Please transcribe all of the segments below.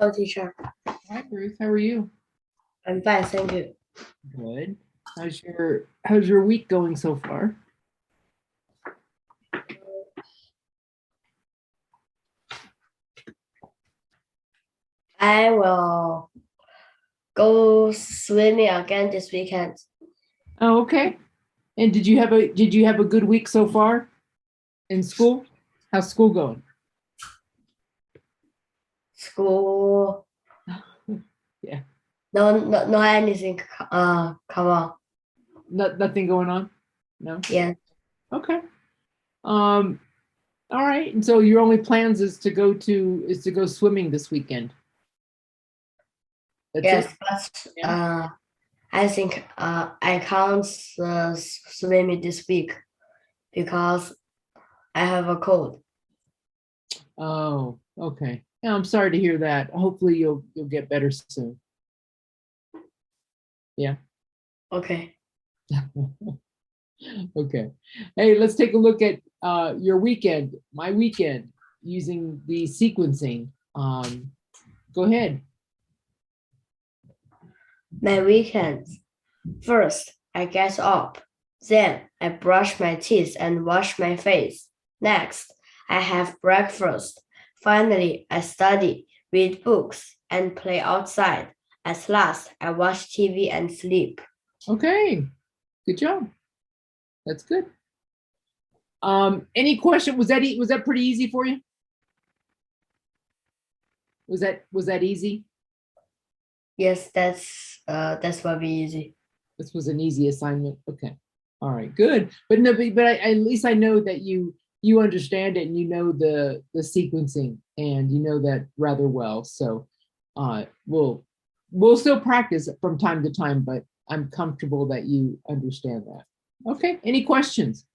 Hello, teacher. Hi, Ruth. How are you? I'm fine, thank you. Good. How's your week going so far? I will go swimming again this weekend. Oh, okay. And did you have a good week so far in school? How's school going? School, Yeah. no anything. Come on. Nothing going on? No? Yeah. Okay. Um, all right. And so your only plans is to go swimming this weekend. That's it? Yes, but Yeah. I think I can't swim this week because I have a cold. Oh, okay. Yeah, I'm sorry to hear that. Hopefully you'll get better soon. Yeah. Okay. Okay. Hey, let's take a look at your weekend, my weekend, using the sequencing. Go ahead. My weekend. First, I get up. Then I brush my teeth and wash my face. Next, I have breakfast. Finally, I study, read books, and play outside. At last, I watch TV and sleep. Okay. Good job. That's good. Any question? Was that pretty easy for you? Was that easy? Yes, that's very easy. This was an easy assignment. Okay. All right. Good. But no, but at least I know that you understand it and you know the sequencing and you know that rather well. So we'll still practice from time to time, but I'm comfortable that you understand that. Okay. Any questions?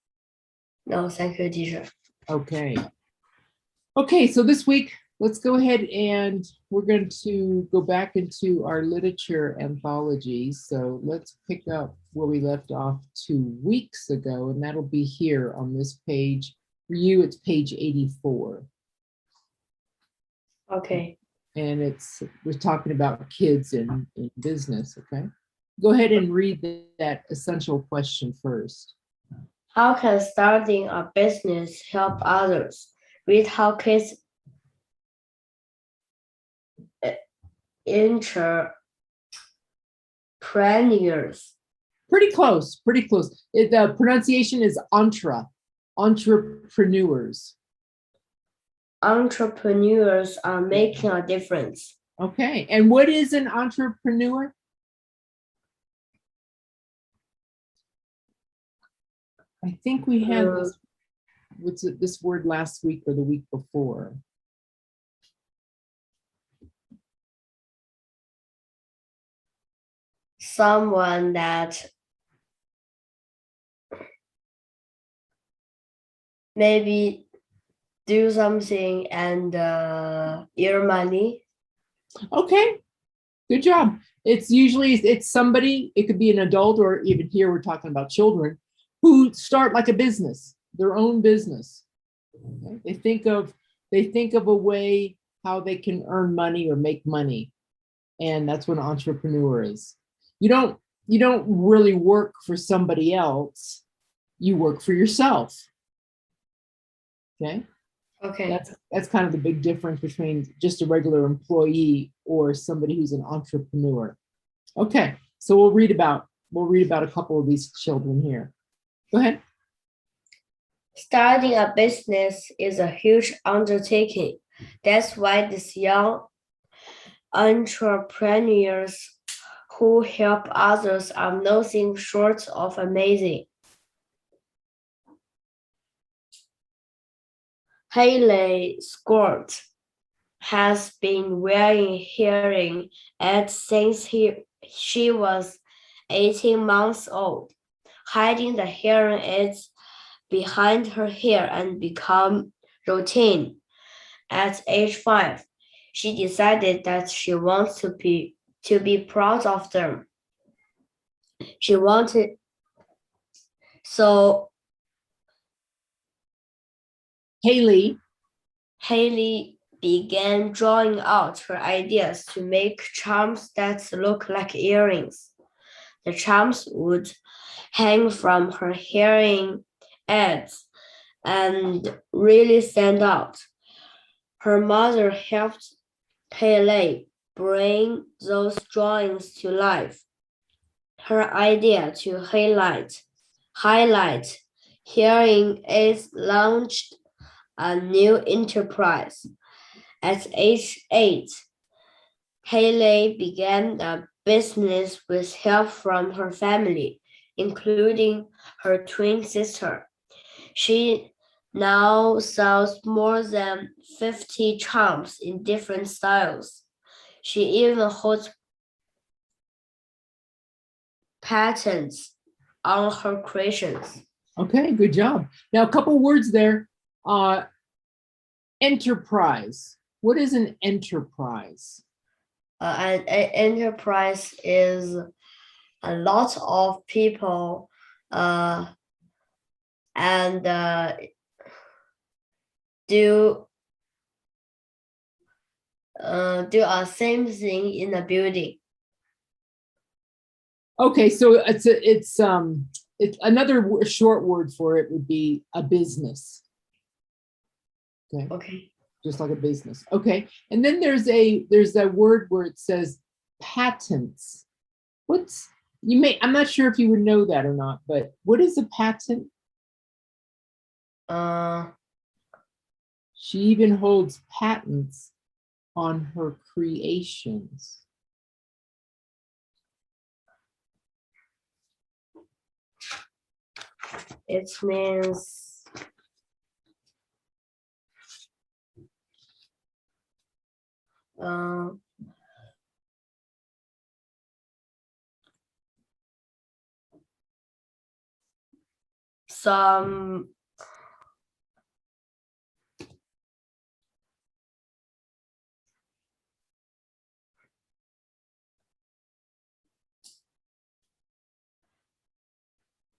No, thank you, teacher. Okay. Okay, so this week, let's go ahead and we're going to go back into our literature anthology. So let's pick up where we left off 2 weeks ago, and that'll be here on this page. For you, it's page 84. Okay. And we're talking about kids in business, okay? Go ahead and read that essential question first. How can starting a business help others? Read how kids entrepreneurs Pretty close, pretty close. The pronunciation is entrepreneurs. entrepreneurs are making a difference. Okay, and what is an entrepreneur? I think we had this word last week or the week before. Someone that maybe do something and earn money. Okay, good job. It's somebody, it could be an adult or even here we're talking about children who start like a business, their own business. Okay? They think of a way how they can earn money or make money. And that's what an entrepreneur is. You don't really work for somebody else. You work for yourself. Okay? Okay. That's kind of the big difference between just a regular employee or somebody who's an entrepreneur. Okay, so we'll read about a couple of these children here. Go ahead. Starting a business is a huge undertaking. That's why these young entrepreneurs who help others are nothing short of amazing. Hayley Scott has been wearing hearing aids since she was 18 months old, hiding the hearing aids behind her hair and become routine. At age 5, she decided that she wants to be proud of them. She wanted so Hayley. Hayley began drawing out her ideas to make charms that look like earrings. The charms would hang from her hearing aids and really stand out. Her mother helped Hayley bring those drawings to life. Her idea to highlight hearing aids launched a new enterprise. At age 8, Hayley began a business with help from her family, including her twin sister. She now sells more than 50 charms in different styles. She even holds patents on her creations. Okay, good job. Now, a couple words there. Enterprise. What is an enterprise? An enterprise is a lot of people and do a same thing in a building. Okay, so it's another short word for it would be a business. Okay. Just like a business. Okay, and then there's a word where it says patents. I'm not sure if you would know that or not, but what is a patent? She even holds patents on her creations. It means some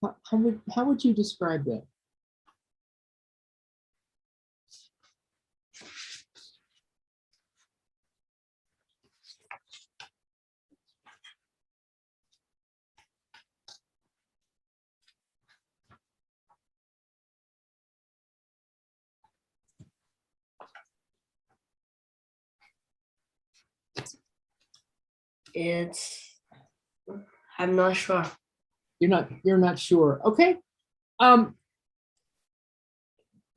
How would you describe that? I'm not sure. You're not sure. Okay.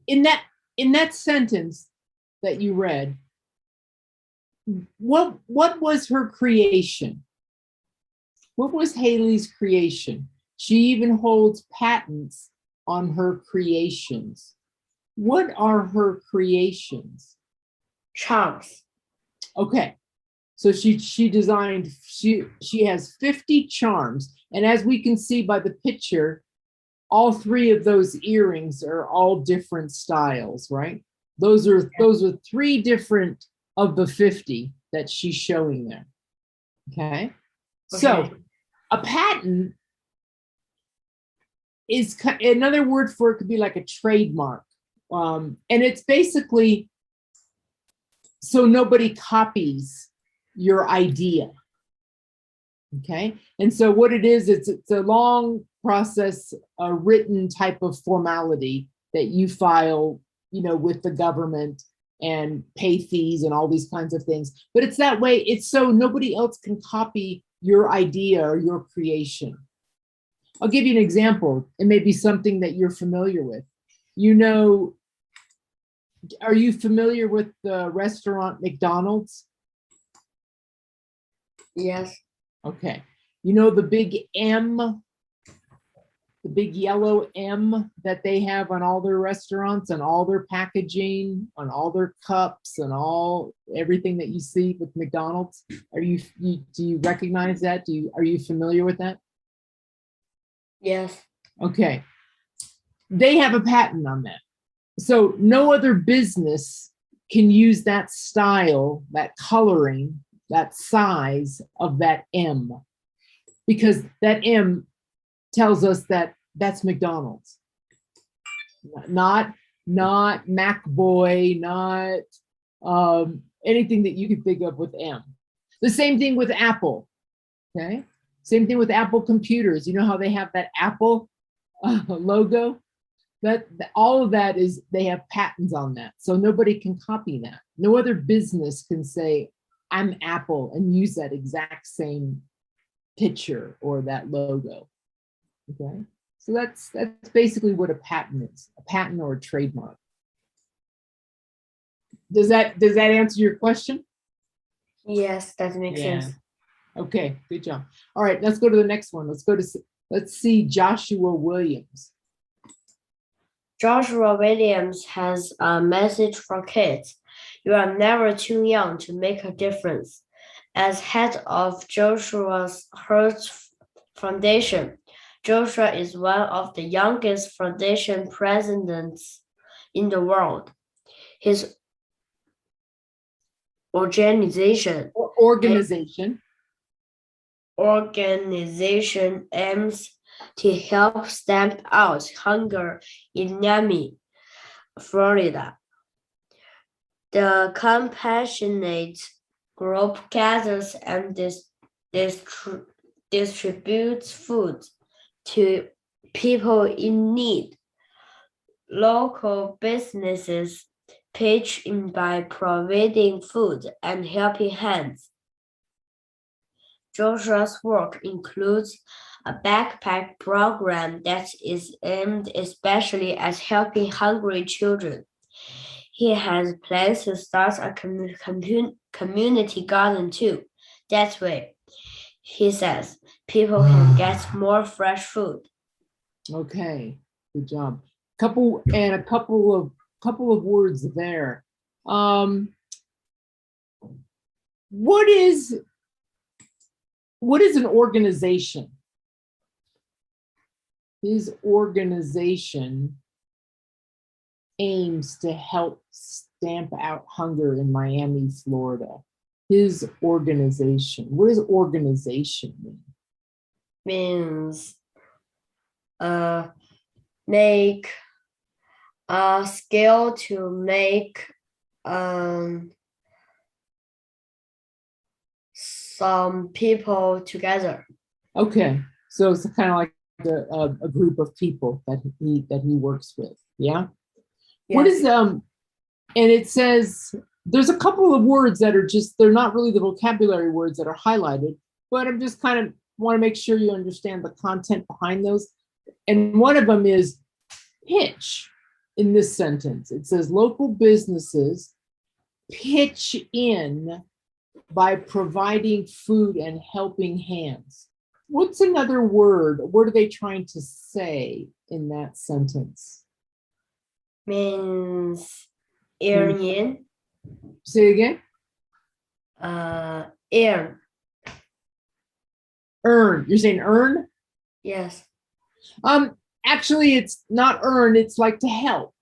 In that sentence that you read, what was her creation? What was Hayley's creation? She even holds patents on her creations. What are her creations? Charms. Okay. So she designed, she has 50 charms. And as we can see by the picture, all three of those earrings are all different styles, right? Those are three different of the 50 that she's showing there. Okay. So a patent is another word for it, could be like a trademark. And it's basically so nobody copies your idea. Okay. And so what it is, it's a long process, a written type of formality that you file, with the government and pay fees and all these kinds of things. But it's that way, it's so nobody else can copy your idea or your creation. I'll give you an example. It may be something that you're familiar with. Are you familiar with the restaurant McDonald's? Yes. Okay. The big M, the big yellow M that they have on all their restaurants and all their packaging, on all their cups and everything that you see with McDonald's? Do you recognize that? Are you familiar with that? Yes. Okay. They have a patent on that. So no other business can use that style, that coloring, that size of that M, because that M tells us that that's McDonald's, not MacBoy, not Anything that you can think of with M. The same thing with Apple. Okay. Same thing with Apple computers. You know how they have that Apple logo? That all of that is, they have patents on that. So nobody can copy that. No other business can say, I'm Apple, and use that exact same picture or that logo. Okay. So that's basically what a patent is, a patent or a trademark. Does that answer your question? Yes, that makes sense. Okay, good job. All right, let's go to the next one. Let's see Joshua Williams. Joshua Williams has a message for kids. You are never too young to make a difference. As head of Joshua's Heart Foundation, Joshua is one of the youngest foundation presidents in the world. His organization aims to help stamp out hunger in Miami, Florida. The compassionate group gathers and distributes food to people in need. Local businesses pitch in by providing food and helping hands. Joshua's work includes a backpack program that is aimed especially at helping hungry children. He has plans to start a community garden too. That way, he says, people can get more fresh food. Okay, good job. A couple of words there. What is an organization? His organization aims to help stamp out hunger in Miami, Florida. His organization. What does organization mean? Means make a scale to make some people together. Okay, so it's kind of like a group of people that he works with. Yeah. Yes. What is and it says there's a couple of words that are just, they're not really the vocabulary words that are highlighted, but I'm just kind of want to make sure you understand the content behind those. And one of them is pitch. In this sentence, it says local businesses pitch in by providing food and helping hands. What's another word? What are they trying to say in that sentence? Means earn in. Say again. Earn. Earn. You're saying earn? Yes. Actually, it's not earn, it's like to help.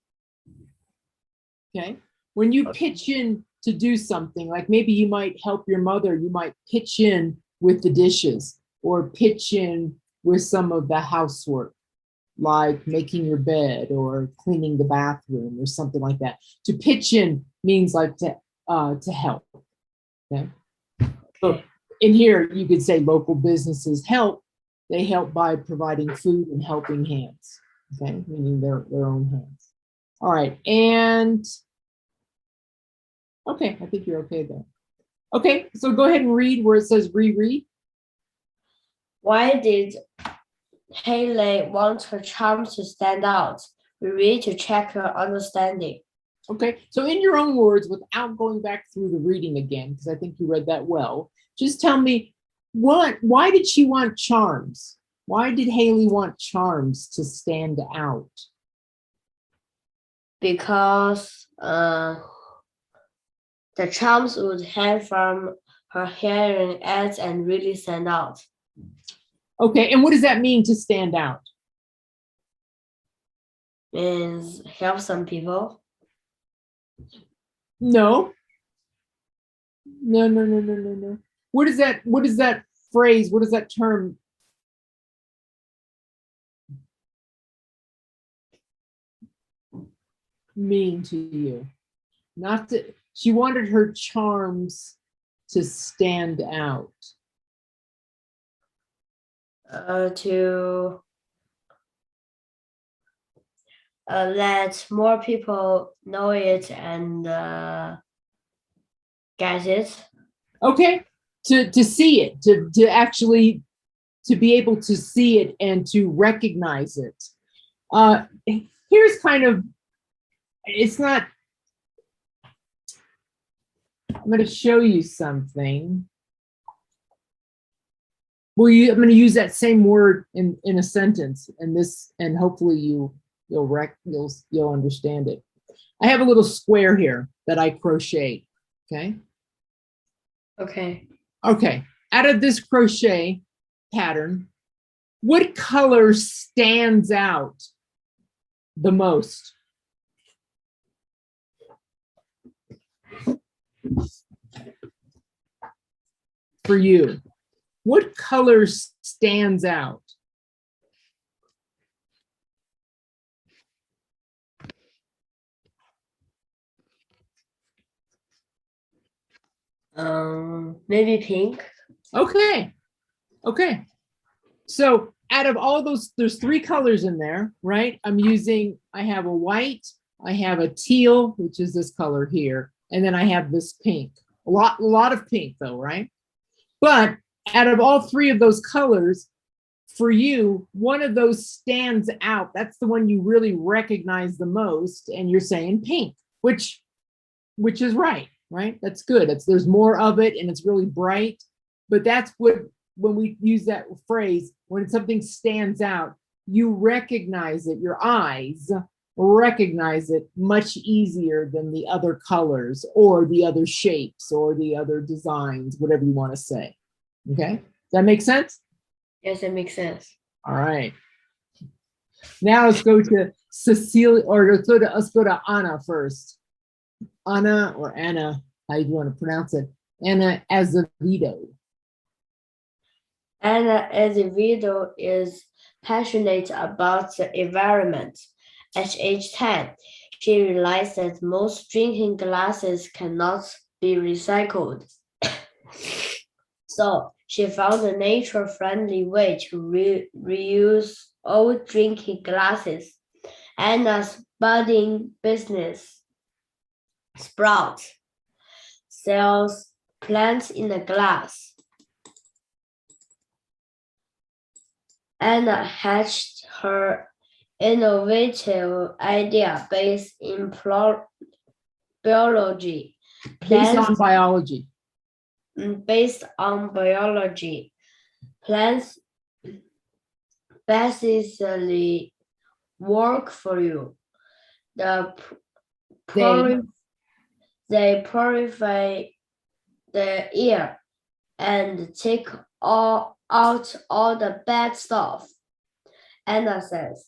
Okay. When you pitch in to do something, like maybe you might help your mother, you might pitch in with the dishes or pitch in with some of the housework, like making your bed or cleaning the bathroom or something like that. To pitch in means like to help. Okay. So in here, you could say local businesses help. They help by providing food and helping hands. Okay, meaning their own hands. All right, and okay, I think you're okay there. Okay, so go ahead and read where it says reread. Why did Hayley want her charm to stand out? Reread to check her understanding. Okay, so in your own words, without going back through the reading again, because I think you read that well, just tell me why did she want charms? Why did Hayley want charms to stand out? Because the charms would hang from her hearing aids and really stand out. Okay, and what does that mean to stand out? Means help some people. No. What is that phrase? What does that term mean to you? Not to, She wanted her charms to stand out. To let more people know it and get it. Okay, to see it, to actually to be able to see it and to recognize it. Here's kind of, it's not, I'm going to show you something. Well, I'm going to use that same word in a sentence, and hopefully you'll understand it. I have a little square here that I crochet. Okay. Okay. Okay. Out of this crochet pattern, what color stands out the most? For you, what color stands out? Maybe pink. Okay. Okay. So out of all those, there's 3 colors in there, right? I have a white, I have a teal, which is this color here, and then I have this pink. A lot of pink though, right? But out of all 3 of those colors, for you, one of those stands out. That's the one you really recognize the most, and you're saying pink, which is right? That's good. There's more of it, and it's really bright. But that's what, when we use that phrase, when something stands out, you recognize it. Your eyes recognize it much easier than the other colors or the other shapes or the other designs, whatever you want to say. Okay, does that make sense? Yes, it makes sense. All right. Now let's go to Cecilia, or let's go to Anna first. Anna, or Anna, how you want to pronounce it? Anna Azevedo. Anna Azevedo is passionate about the environment. At age 10, she realized that most drinking glasses cannot be recycled. So she found a nature-friendly way to reuse old drinking glasses. Anna's budding business, Sprout, sells plants in a glass. Anna hatched her innovative idea based in biology. Based on biology. Based on biology, plants basically work for you. They purify the air and take out all the bad stuff. Anna says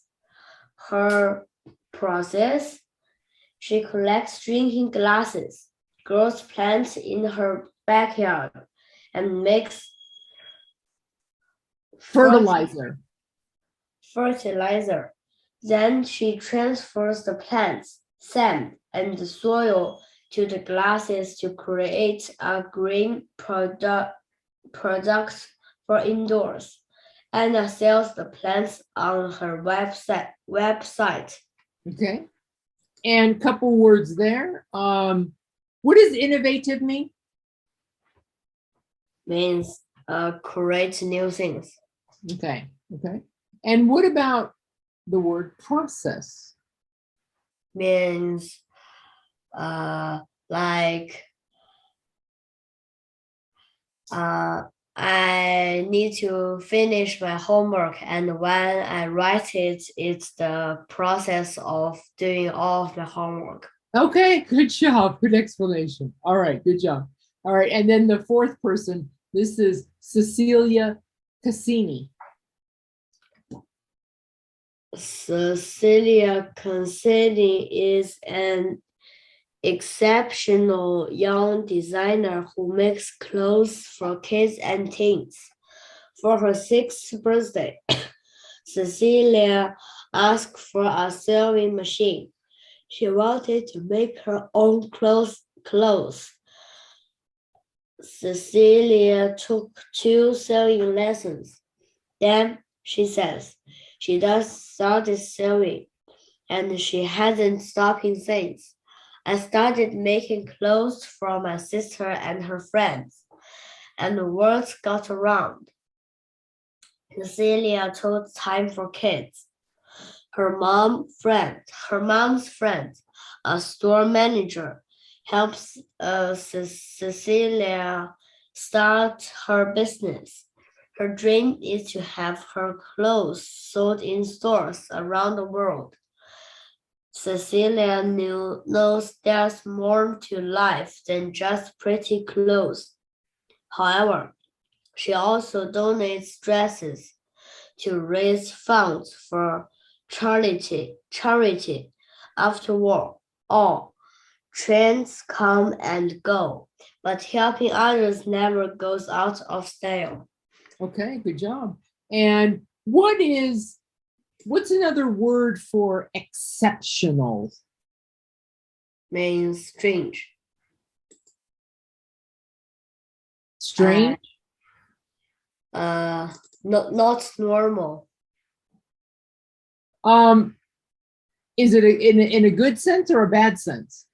her process: she collects drinking glasses, grows plants in her backyard, and makes fertilizer. Then she transfers the plants, sand, and the soil to the glasses to create a green product for indoors. Anna sells the plants on her website. Okay. And a couple words there. What does innovative mean? Means create new things. Okay. Okay. And what about the word process? Means like I need to finish my homework, and when I write it, it's the process of doing all of the homework. Okay, good job. Good explanation. All right, good job. All right, and then the 4th person, this is Cecilia Cassini. Cecilia Cassini is an exceptional young designer who makes clothes for kids and teens. For her 6th birthday, Cecilia asked for a sewing machine. She wanted to make her own clothes clothes. Cecilia took 2 sewing lessons. Then, she says, she does started sewing, and she hasn't stopped since. I started making clothes for my sister and her friends, and the word got around. Cecilia told Time for Kids. Her mom's friend, a store manager, helps Cecilia start her business. Her dream is to have her clothes sold in stores around the world. Cecilia knows there's more to life than just pretty clothes. However, she also donates dresses to raise funds for charity. After all, trends come and go, but helping others never goes out of style. Okay, good job. And what's another word for exceptional? Means strange. Strange? Not normal. Is it in a good sense or a bad sense?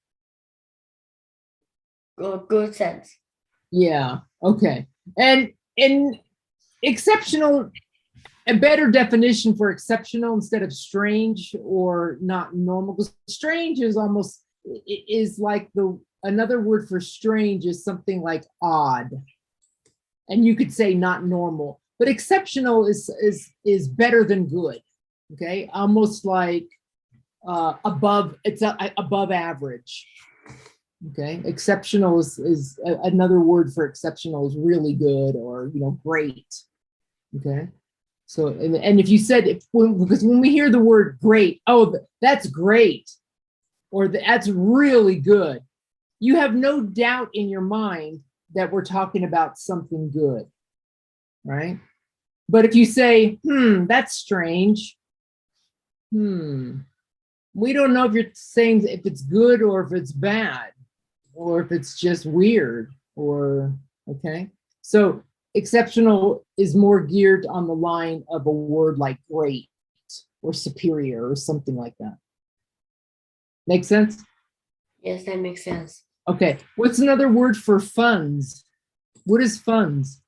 Good sense. Yeah, okay. And exceptional, a better definition for exceptional instead of strange or not normal, because strange is almost is like another word for strange is something like odd, and you could say not normal, but exceptional is better than good. Okay, almost like above, it's above average. Okay, exceptional is another word for exceptional is really good or great. Okay, so and if you said because when we hear the word great, oh, that's great, or that's really good, you have no doubt in your mind that we're talking about something good, right? But if you say, that's strange, we don't know if you're saying if it's good or if it's bad, or if it's just weird, or okay. So exceptional is more geared on the line of a word like great or superior or something like that. Make sense? Yes, that makes sense. Okay. What's another word for funds? What is funds?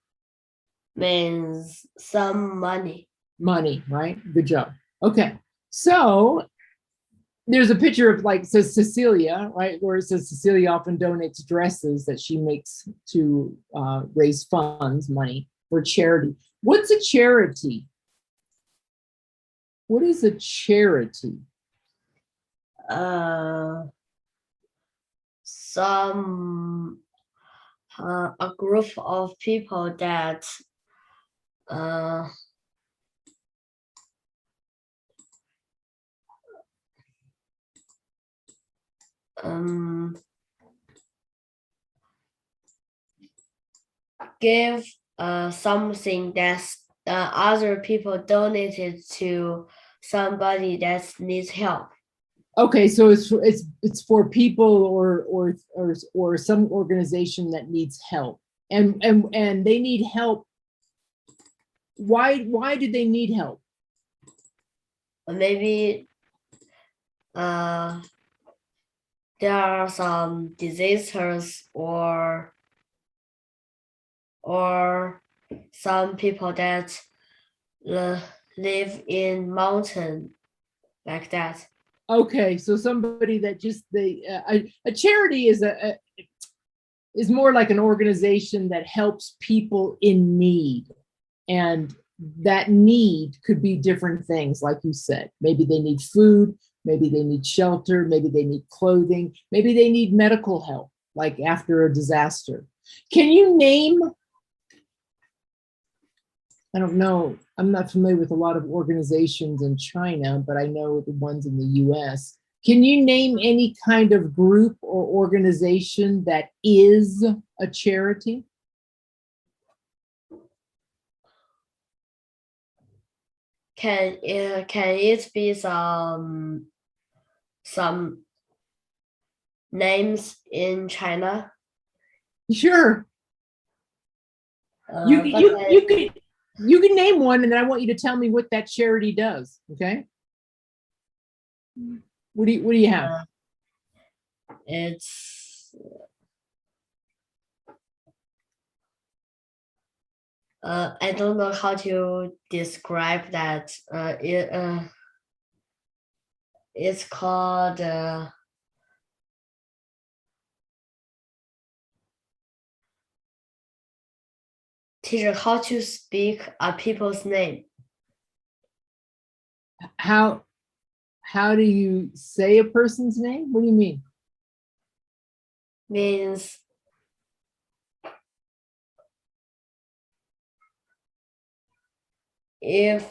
Means some money. Money, right? Good job. Okay. So there's a picture of says Cecilia, right? Where it says Cecilia often donates dresses that she makes to raise funds, money for charity. What's a charity? What is a charity? A group of people that give something that other people donated to somebody that needs help. Okay, so it's for people or some organization that needs help, and they need help. Why do they need help? Maybe there are some disasters or some people that live in mountain like that. Okay, so somebody that just a charity is is more like an organization that helps people in need, and that need could be different things, like you said. Maybe they need food, maybe they need shelter, maybe they need clothing, maybe they need medical help, like after a disaster. Can you name, I don't know, I'm not familiar with a lot of organizations in China, but I know the ones in the US. Can you name any kind of group or organization that is a charity? Can it be some names in China. Sure. You can name one, and then I want you to tell me what that charity does. Okay. What do you have? It's I don't know how to describe that. It's called teacher how to speak a people's name. How do you say a person's name? What do you mean? Means if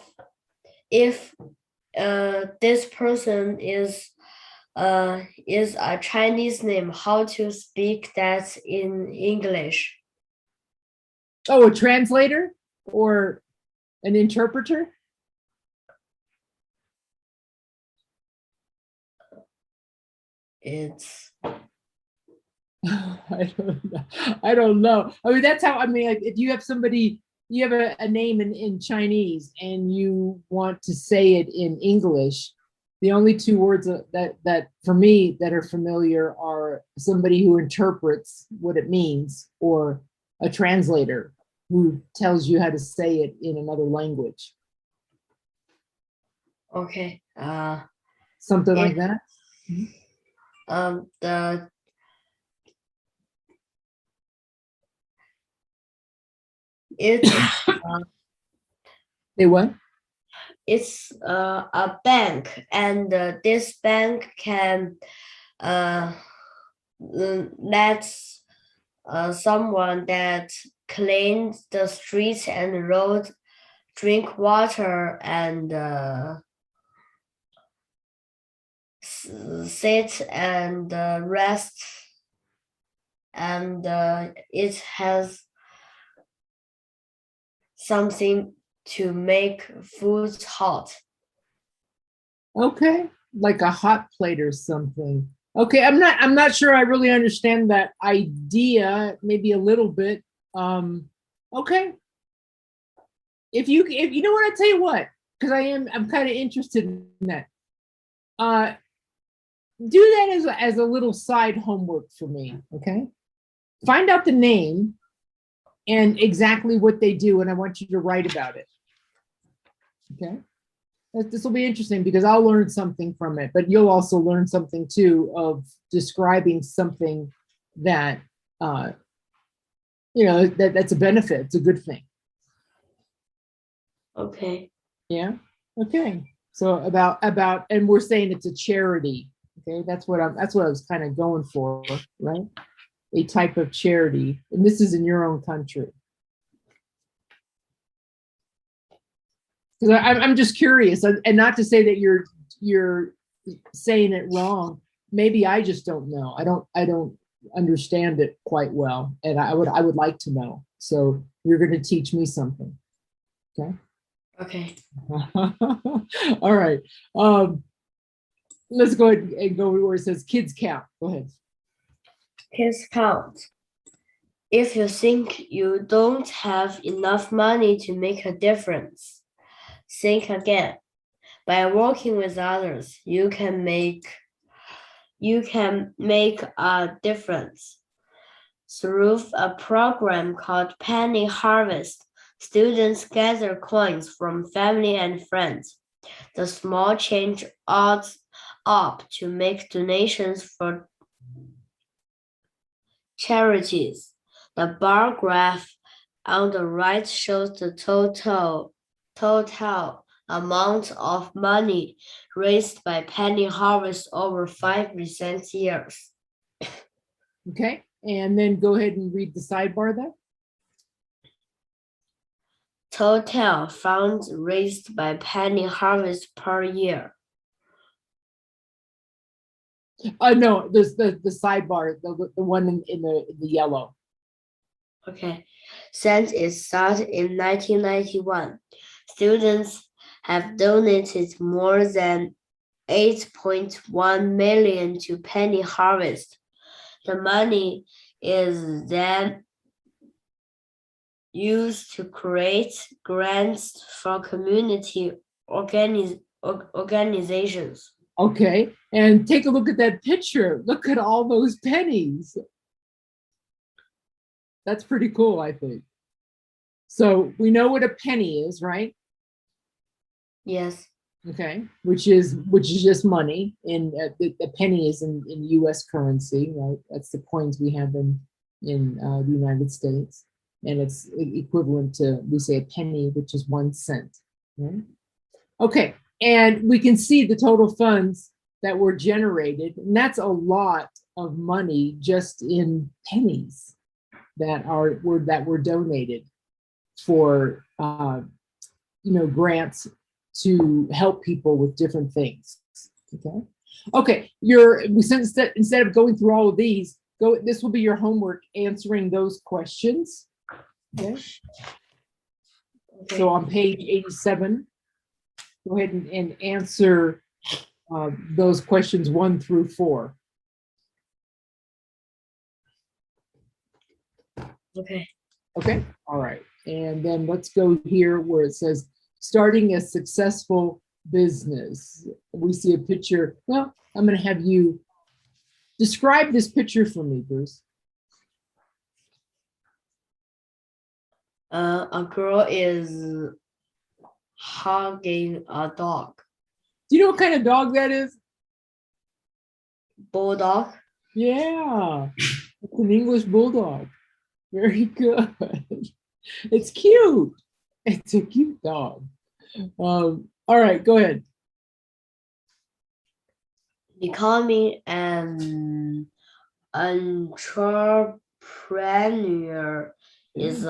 this person is a Chinese name, how to speak that in English? Oh, a translator or an interpreter? It's I don't know. I mean, that's how, I mean, like, if you have somebody, you have a name in Chinese and you want to say it in English, the only two words that for me that are familiar are somebody who interprets what it means, or a translator who tells you how to say it in another language. okay. Something like that. It's They what? it's a bank, and this bank can let someone that cleans the streets and roads drink water and sit and rest, and it has something to make foods hot. Okay, like a hot plate or something. Okay, I'm not sure I really understand that idea, maybe a little bit. Okay. If you know what, I tell you what, because I'm kind of interested in that. Do that as a little side homework for me, okay? Find out the name and exactly what they do, and I want you to write about it. Okay? This will be interesting because I'll learn something from it, but you'll also learn something too of describing something that that's a benefit. It's a good thing. Okay. Yeah. Okay. So about and we're saying it's a charity. Okay, that's what I was kind of going for, right? A type of charity, and this is in your own country. Because I'm just curious, and not to say that you're saying it wrong. Maybe I just don't know. I don't understand it quite well, and I would like to know. So you're going to teach me something. Okay. Okay. All right. Let's go ahead and go where it says kids count. Go ahead. Kids count. If you think you don't have enough money to make a difference, think again. By working with others, you can make a difference. Through a program called Penny Harvest, students gather coins from family and friends. The small change adds up to make donations for charities. The bar graph on the right shows the total amount of money raised by Penny Harvest over 5 recent years. Okay, and then go ahead and read the sidebar there. Total funds raised by Penny Harvest per year. No, the sidebar, the one in the yellow. Okay. Since it started in 1991, students have donated more than 8.1 million to Penny Harvest. The money is then used to create grants for community organizations. Okay, and take a look at that picture. Look at all those pennies. That's pretty cool, I think. So we know what a penny is, right? Yes. Okay, which is just money. In the penny is in U.S. currency, right? That's the coins we have in the United States, and it's equivalent to, we say, a penny, which is 1 cent. Right? Okay, and we can see the total funds that were generated, and that's a lot of money just in pennies that were donated for grants to help people with different things. Okay. Instead of going through all of these, this will be your homework, answering those questions. Okay. So on page 87, go ahead and answer those questions 1 through 4. Okay. Okay. All right. And then let's go here where it says starting a successful business. We see a picture. Well, I'm going to have you describe this picture for me, Bruce. A girl is hugging a dog. Do you know what kind of dog that is? Bulldog. Yeah, it's an English bulldog. Very good. It's cute. It's a cute dog. All right, go ahead. Becoming an entrepreneur is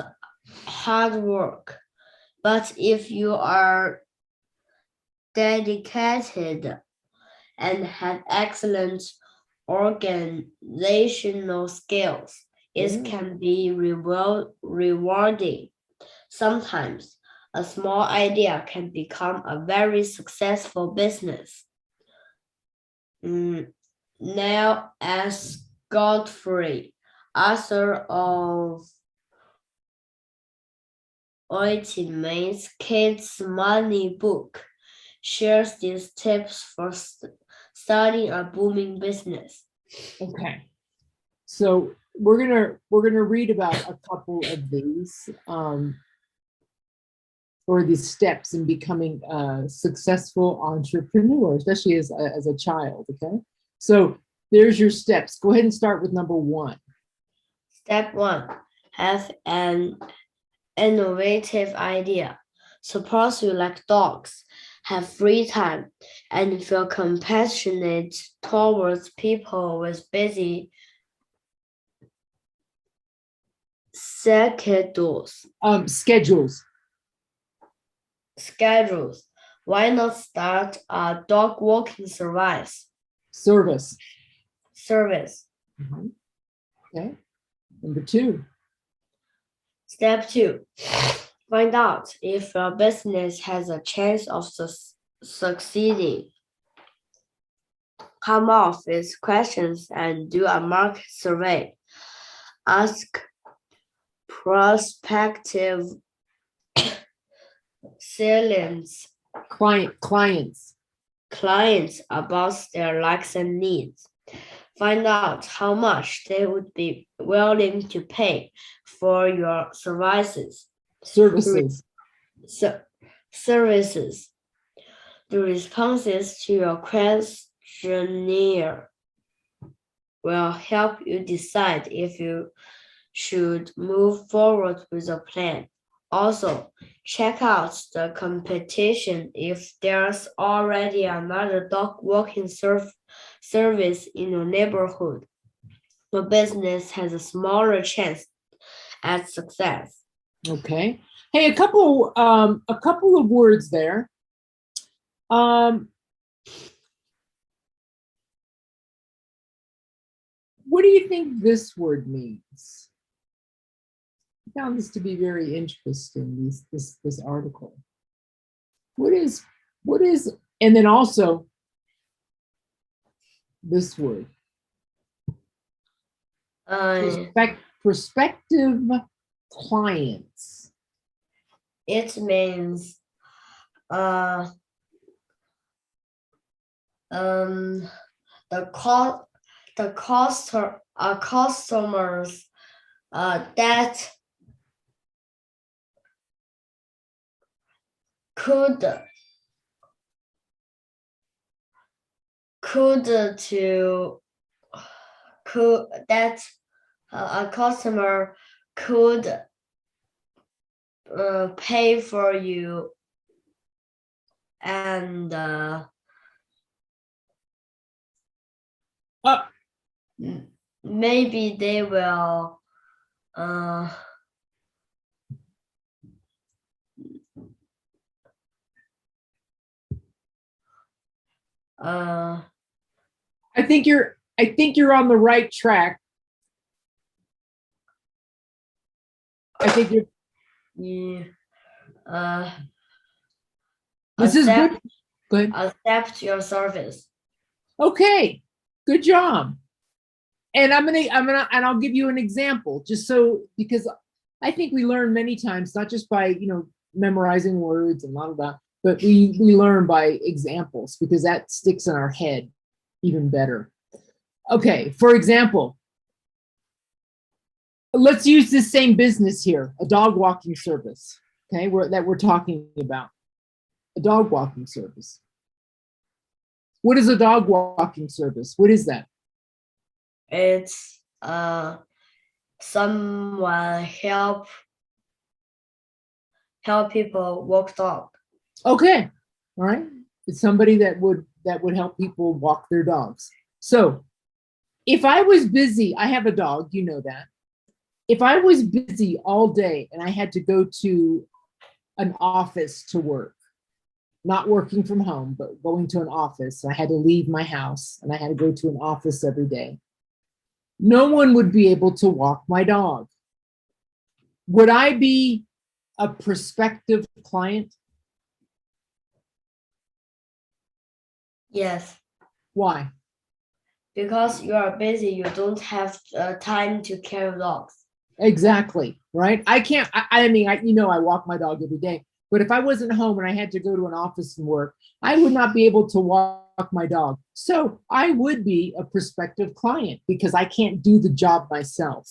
hard work, but if you are dedicated and have excellent organizational skills, it can be rewarding. Sometimes a small idea can become a very successful business. Now, as Godfrey, author of Ultimate Kids Money book, shares these tips for starting a booming business. Okay, so we're gonna read about a couple of these, or these steps in becoming a successful entrepreneur, especially as a child. Okay, so there's your steps. Go ahead and start with number 1. Step 1: have an innovative idea. Suppose you like dogs, have free time, and feel compassionate towards people with busy schedules. Why not start a dog walking service? Okay. Number 2. Step 2: find out if your business has a chance of succeeding. Come up with questions and do a market survey. Ask prospective clients about their likes and needs. Find out how much they would be willing to pay for your services. The responses to your questionnaire will help you decide if you should move forward with a plan. Also, check out the competition if there's already another dog walking service in your neighborhood. Your business has a smaller chance at success. Okay. Hey, a couple of words there. What do you think this word means? I found this to be very interesting, this article. What is, and then also this word. Uh, Prospective clients. it means the cost customers that could to could that a customer could pay for you, and maybe they will I think you're on the right track. I think you're. This is good. Go ahead. Accept your service. Okay, good job. And I'll give you an example, just so, because I think we learn many times, not just by memorizing words and blah blah, but we learn by examples, because that sticks in our head even better. Okay, for example, let's use this same business here, a dog walking service. Okay, that we're talking about, a dog walking service. What is a dog walking service? What is that? It's someone help people walk dog. Okay, all right. It's somebody that would help people walk their dogs. So if I was busy, I have a dog, you know that. If I was busy all day and I had to go to an office to work, not working from home, but going to an office, I had to leave my house and I had to go to an office every day, no one would be able to walk my dog. Would I be a prospective client? Yes. Why? Because you are busy, you don't have time to care dogs. Exactly, right? I can't, I mean, I walk my dog every day, but if I wasn't home and I had to go to an office and work, I would not be able to walk my dog. So I would be a prospective client because I can't do the job myself.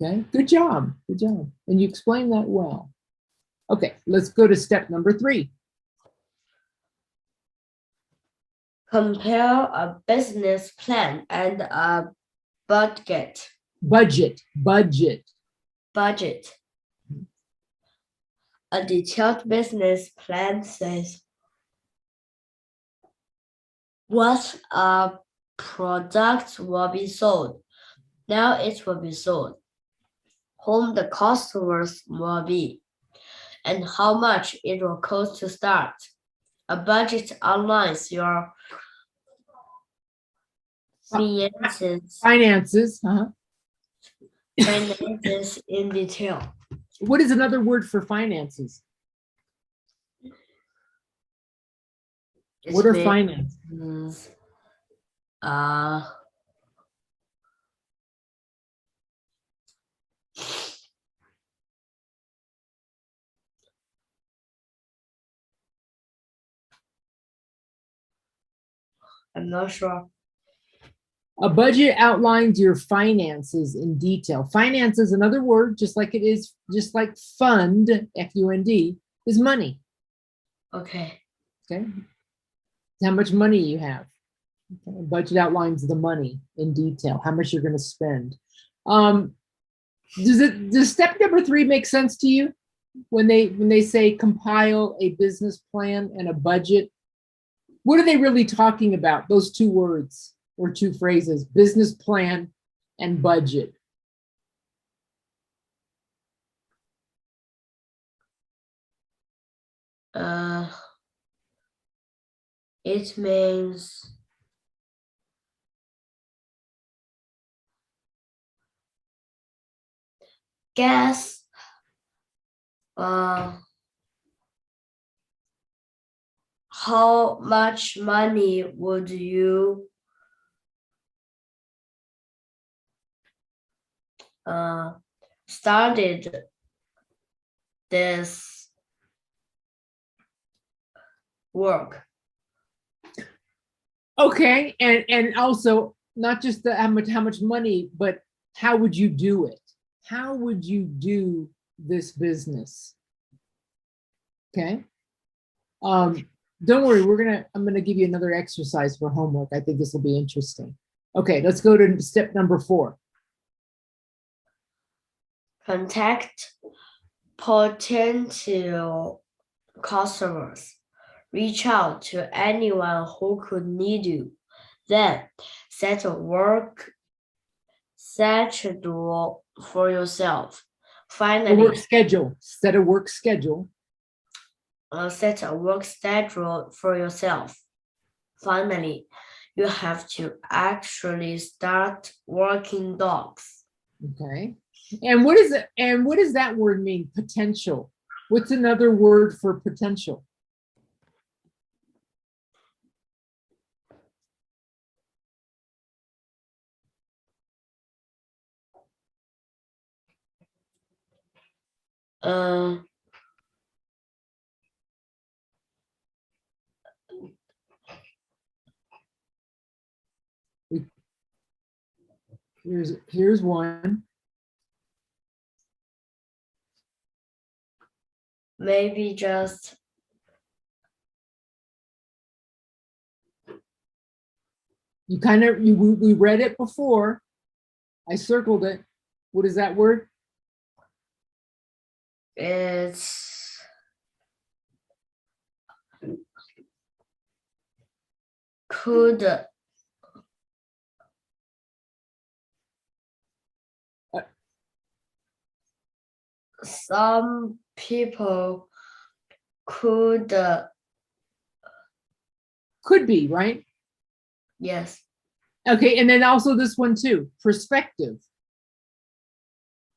Okay, good job, good job. And you explained that well. Okay, let's go to step number 3. Compare a business plan and a budget. Budget. A detailed business plan says what product will be sold, now it will be sold, whom the customers will be, and how much it will cost to start. A budget outlines your finances in detail. What is another word for finances? What are finances? I'm not sure. A budget outlines your finances in detail. Finance is another word, just like fund, F-U-N-D, is money. Okay. Okay. How much money you have. Okay. A budget outlines the money in detail, how much you're going to spend. Does step number 3 make sense to you? When they say compile a business plan and a budget, what are they really talking about? Those 2 words or 2 phrases, business plan and budget. It means guess how much money would you started this work. Okay, and also not just how much money, but how would you do it? How would you do this business? Okay. Don't worry, I'm gonna give you another exercise for homework. I think this will be interesting. Okay, let's go to step number 4. Contact potential customers. Reach out to anyone who could need you. Then set a work schedule for yourself. A Finally, work schedule. Set a work schedule. set a work schedule for yourself. Finally, you have to actually start working dogs. Okay. And what is it? And what does that word mean? Potential. What's another word for potential? Uh, Here's one. maybe just we read it before. I circled it. What is that word? it's could some people could be, right? yes. Okay, and then also this one too, prospective.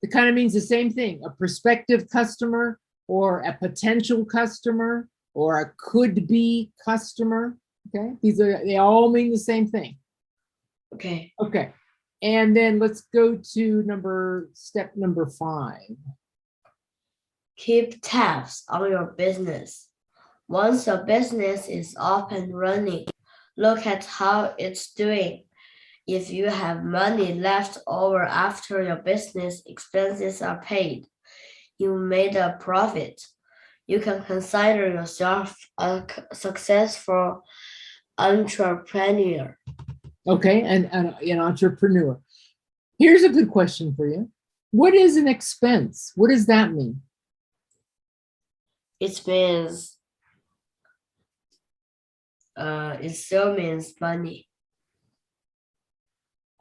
It kind of means the same thing, a prospective customer or a potential customer or a could be customer. Okay, they all mean the same thing. Okay. Okay, and then let's go to step number 5. Keep tabs on your business. Once your business is up and running, look at how it's doing. If you have money left over after your business expenses are paid, you made a profit. You can consider yourself a successful entrepreneur. Okay, and an entrepreneur. Here's a good question for you. What is an expense? What does that mean? It means it still means money.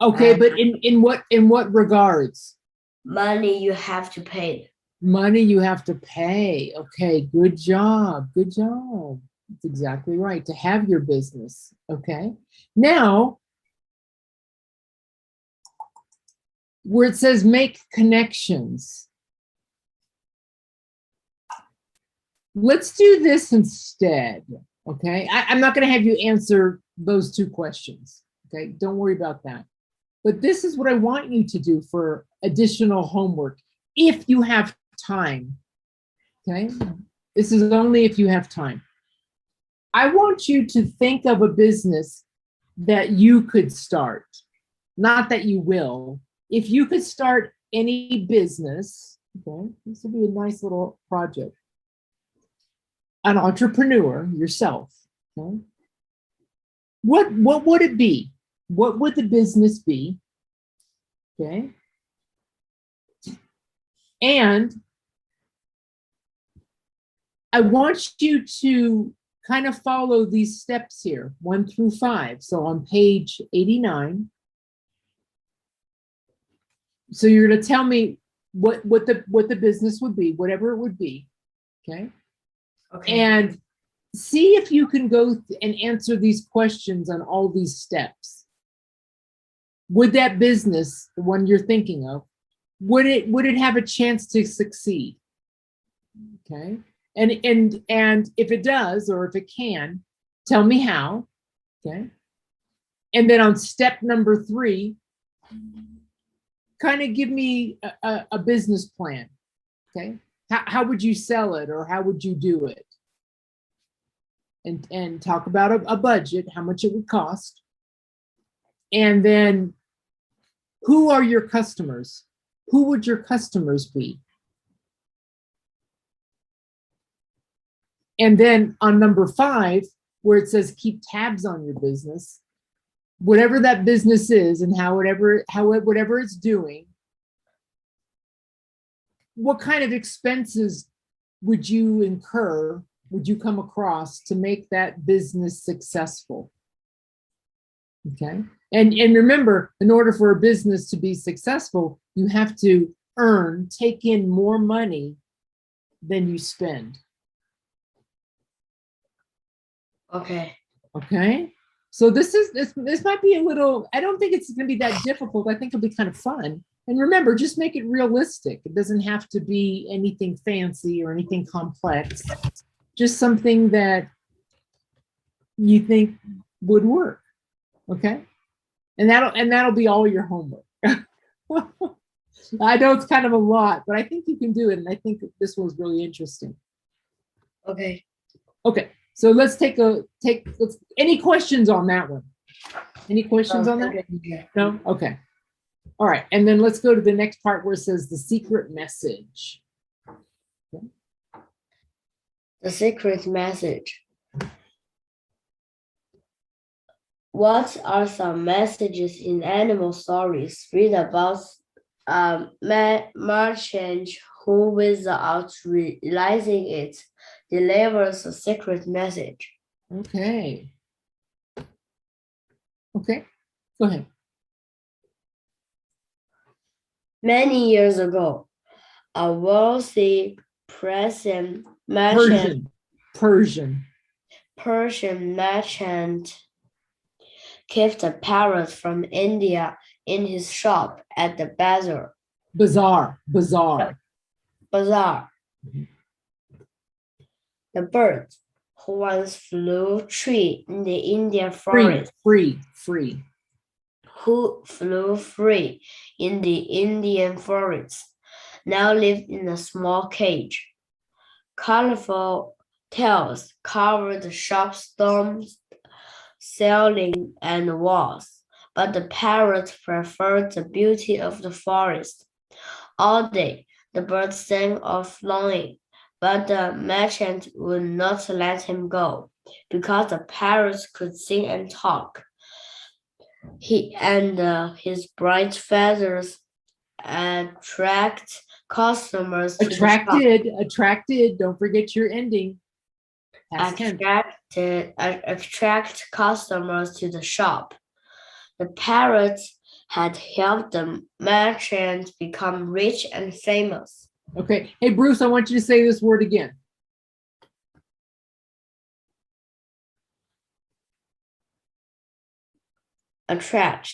Okay, but in what regards? Money you have to pay. Money you have to pay. Okay, good job. Good job. That's exactly right. To have your business. Okay. Now, where it says make connections, let's do this instead. Okay. I'm not going to have you answer those 2 questions. Okay. Don't worry about that. But this is what I want you to do for additional homework if you have time. Okay. This is only if you have time. I want you to think of a business that you could start, not that you will. If you could start any business, okay, this would be a nice little project. An entrepreneur yourself, okay? What would it be? What would the business be? Okay. And I want you to kind of follow these steps here, 1 through 5. So on page 89. So you're going to tell me what the business would be, whatever it would be. Okay. Okay. And see if you can go and answer these questions on all these steps. Would that business, the one you're thinking of, would it have a chance to succeed? Okay. And if it does, or if it can, tell me how. Okay. And then on step number 3, kind of give me a business plan. Okay. How would you sell it, or how would you do it? And talk about a budget, how much it would cost. And then, who are your customers? Who would your customers be? And then on number 5, where it says keep tabs on your business, whatever that business is and whatever it's doing, what kind of expenses would you incur, would you come across to make that business successful? Okay. And remember, in order for a business to be successful, you have to take in more money than you spend. Okay. Okay. So this might be a little, I don't think it's going to be that difficult. I think it'll be kind of fun. And remember, just make it realistic. It doesn't have to be anything fancy or anything complex. Just something that you think would work. Okay. And that'll be all your homework. I know it's kind of a lot, but I think you can do it. And I think this was really interesting. Okay. Okay. So let's any questions on that one? Any questions on that? No? Okay. All right. And then let's go to the next part where it says the secret message. Okay. The secret message. What are some messages in animal stories? Read about a merchant who, without realizing it, delivers a secret message. Okay. Okay. Go ahead. Many years ago, a wealthy Persian merchant kept a parrot from India in his shop at the bazaar. The bird, who once flew free in the Indian forest, who flew free in the Indian forest, now lived in a small cage. Colorful tails covered the shop stones, ceiling, and walls, but the parrot preferred the beauty of the forest. All day, the bird sang of longing, but the merchant would not let him go, because the parrot could sing and talk. His bright feathers attract customers to the shop. Attracted, don't forget your ending. Attract customers to the shop. The parrot had helped the merchant become rich and famous. Okay. Hey, Bruce, I want you to say this word again. Attract.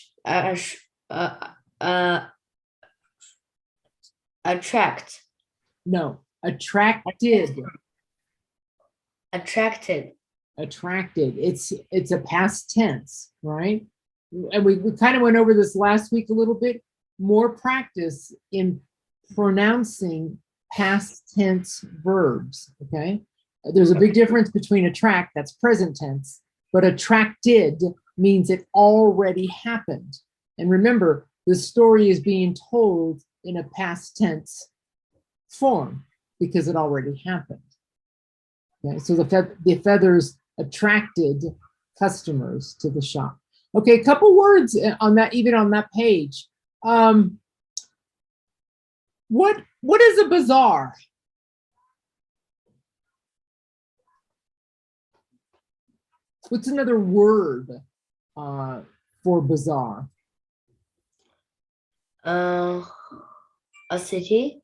No, attracted. Attracted. It's a past tense, right? And we kind of went over this last week a little bit. More practice in pronouncing past tense verbs, okay? There's a big difference between attract, that's present tense, but attracted means it already happened. And remember, the story is being told in a past tense form because it already happened. Okay, so the feathers attracted customers to the shop. Okay, a couple words on that, even on that page. What is a bazaar? What's another word for bazaar? A city?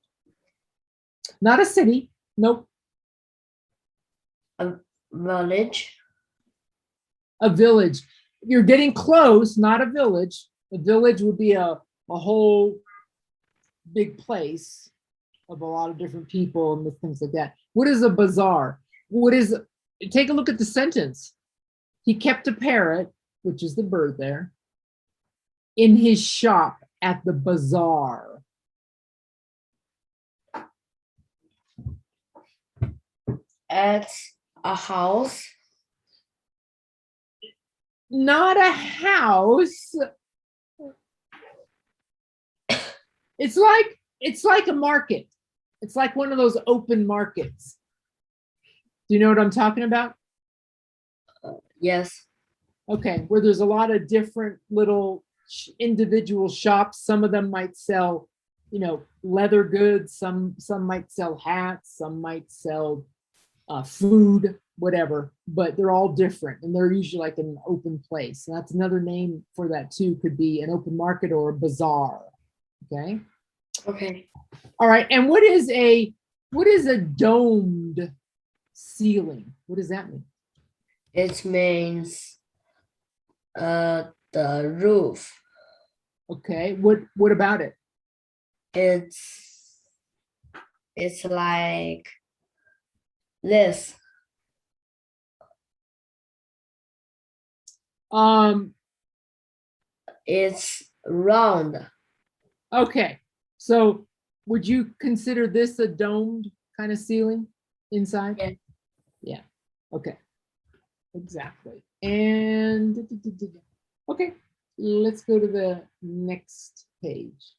Not a city. Nope. A village? A village. You're getting close, not a village. A village would be a whole big place of a lot of different people and things like that. What is a bazaar? Take a look at the sentence. He kept a parrot, which is the bird there, in his shop at the bazaar? At a house. Not a house. It's like a market. It's like one of those open markets. Do you know what I'm talking about? Yes. Okay, where there's a lot of different little individual shops. Some of them might sell, leather goods. Some might sell hats. Some might sell food, whatever. But they're all different, and they're usually like in an open place. And that's another name for that too. Could be an open market or a bazaar. Okay. Okay. All right. And what is a domed ceiling? What does that mean? It means the roof. Okay. What about it? It's like this. It's round. Okay. So would you consider this a domed kind of ceiling inside? Yeah. Yeah. Okay. Exactly. And okay, let's go to the next page.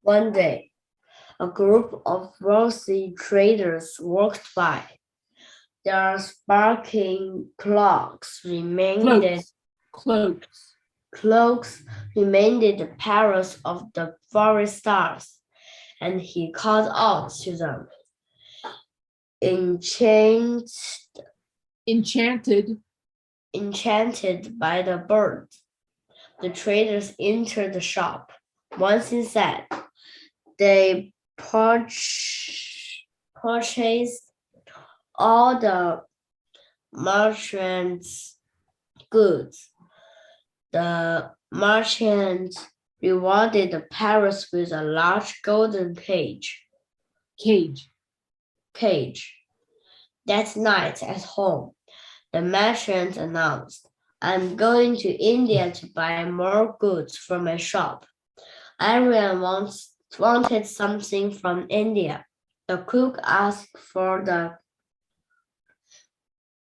One day, a group of wealthy traders walked by. Their sparkling cloaks remained the parents of the forest stars, and he called out to them. Enchanted by the birds, the traders entered the shop. Once inside, they purchased all the merchant's goods. The merchant rewarded the parrots with a large golden cage. That night at home, the merchant announced, "I'm going to India to buy more goods for my shop." Everyone wanted something from India. The cook asked for the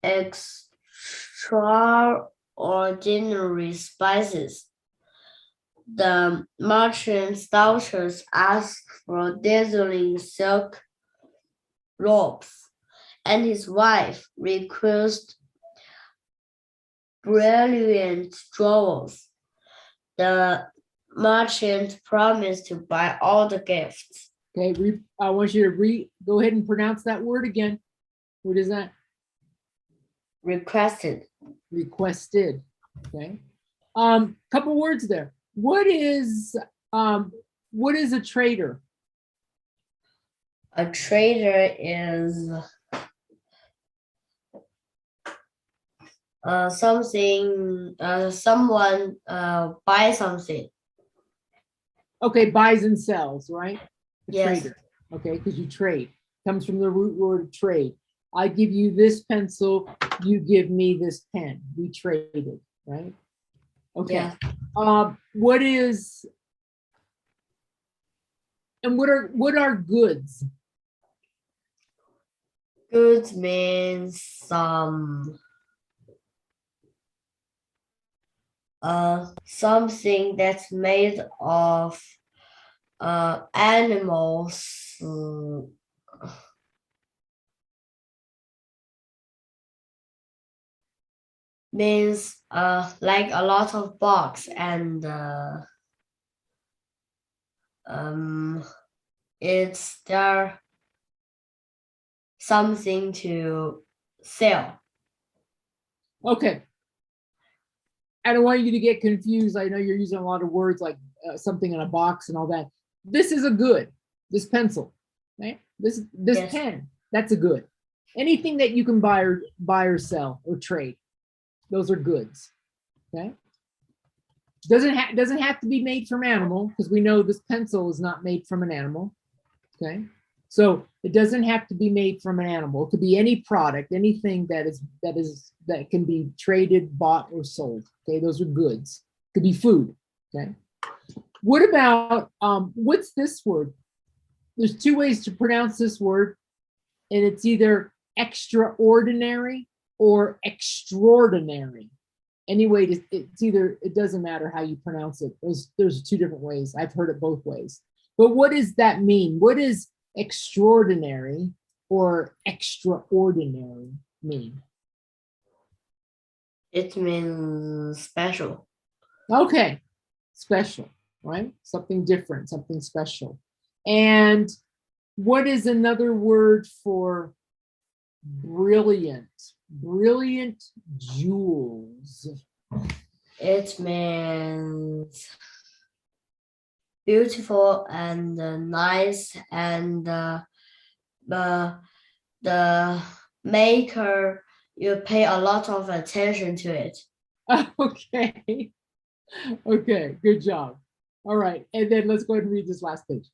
extraordinary spices. The merchant's daughters asked for dazzling silk robes, and his wife requested brilliant jewels. The merchant promised to buy all the gifts. Okay, I want you to go ahead and pronounce that word again. What is that? Requested. Okay. Couple words there. What is a trader? A trader is someone buys something. Okay, buys and sells, right? Yes. Trader. Okay, because you trade. Comes from the root word trade. I give you this pencil, you give me this pen. We traded, right? Okay. Yeah. What are goods? Goods means something that's made of animals. Means like a lot of box and it's there something to sell. Okay. I don't want you to get confused. I know you're using a lot of words like something in a box and all that. This is a good. This pencil, right? This yes. Pen, that's a good. Anything that you can buy or sell or trade, those are goods. Okay. Doesn't have to be made from animal, because we know this pencil is not made from an animal. Okay. So It doesn't have to be made from an animal. It could be any product, anything that can be traded, bought, or sold. Okay, those are goods. It could be food. Okay. What about what's this word? There's two ways to pronounce this word, and it's either extraordinary or extraordinary. Anyway, it's either, it doesn't matter how you pronounce it. There's two different ways. I've heard it both ways. But what does that mean? What does extraordinary or extraordinary mean? It means special. Okay, special, right? Something different, something special. And what is another word for brilliant? Brilliant jewels. It means beautiful and nice, and the maker, you pay a lot of attention to it. Okay. Okay, good job. All right, and then let's go ahead and read this last page.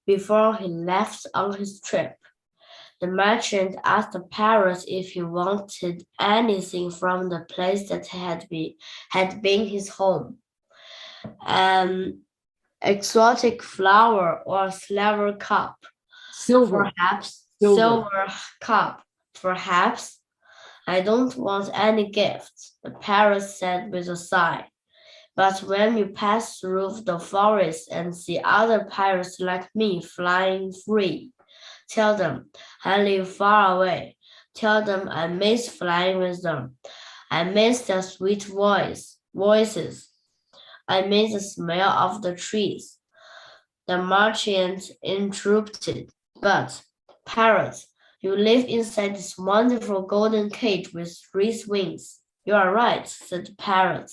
Before he left on his trip, the merchant asked the parrot if he wanted anything from the place that had been his home. An exotic flower or silver cup. Silver. Perhaps Silver. silver cup. Perhaps. I don't want any gifts, the parrot said with a sigh. But when you pass through the forest and see other parrots like me flying free, tell them I live far away. Tell them I miss flying with them. I miss their sweet voices. I miss the smell of the trees. The merchant interrupted. But, parrot, you live inside this wonderful golden cage with 3 wings. You are right, said the parrot.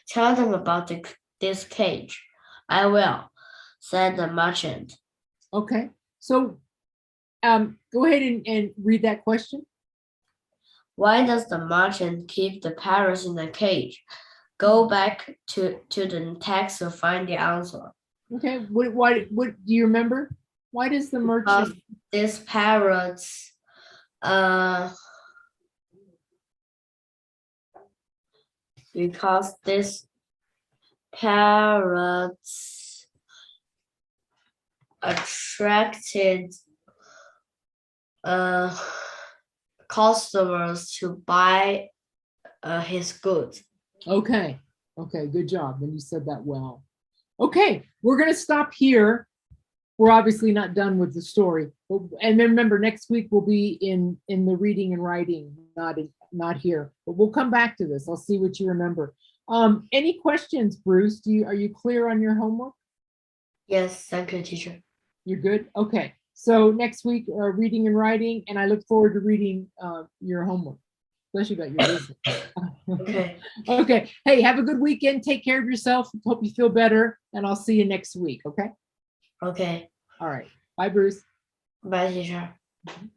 Tell them about this cage. I will, said the merchant. Okay, so go ahead and read that question. Why does the merchant keep the parrot in the cage? Go back to the text to find the answer. Okay, what do you remember? Why does the merchant? This parrot, because this parrot attracted customers to buy his goods. Okay, good job. And you said that well. Okay, we're going to stop here. We're obviously not done with the story. And then remember, next week we'll be in the reading and writing, not here. But we'll come back to this. I'll see what you remember. Any questions, Bruce? Are you clear on your homework? Yes, thank you, teacher. You're good? Okay. So next week, reading and writing, and I look forward to reading your homework, especially about your business. Okay. Okay. Hey, have a good weekend. Take care of yourself. Hope you feel better, and I'll see you next week. Okay. Okay. All right. Bye, Bruce. Bye, teacher. Mhm.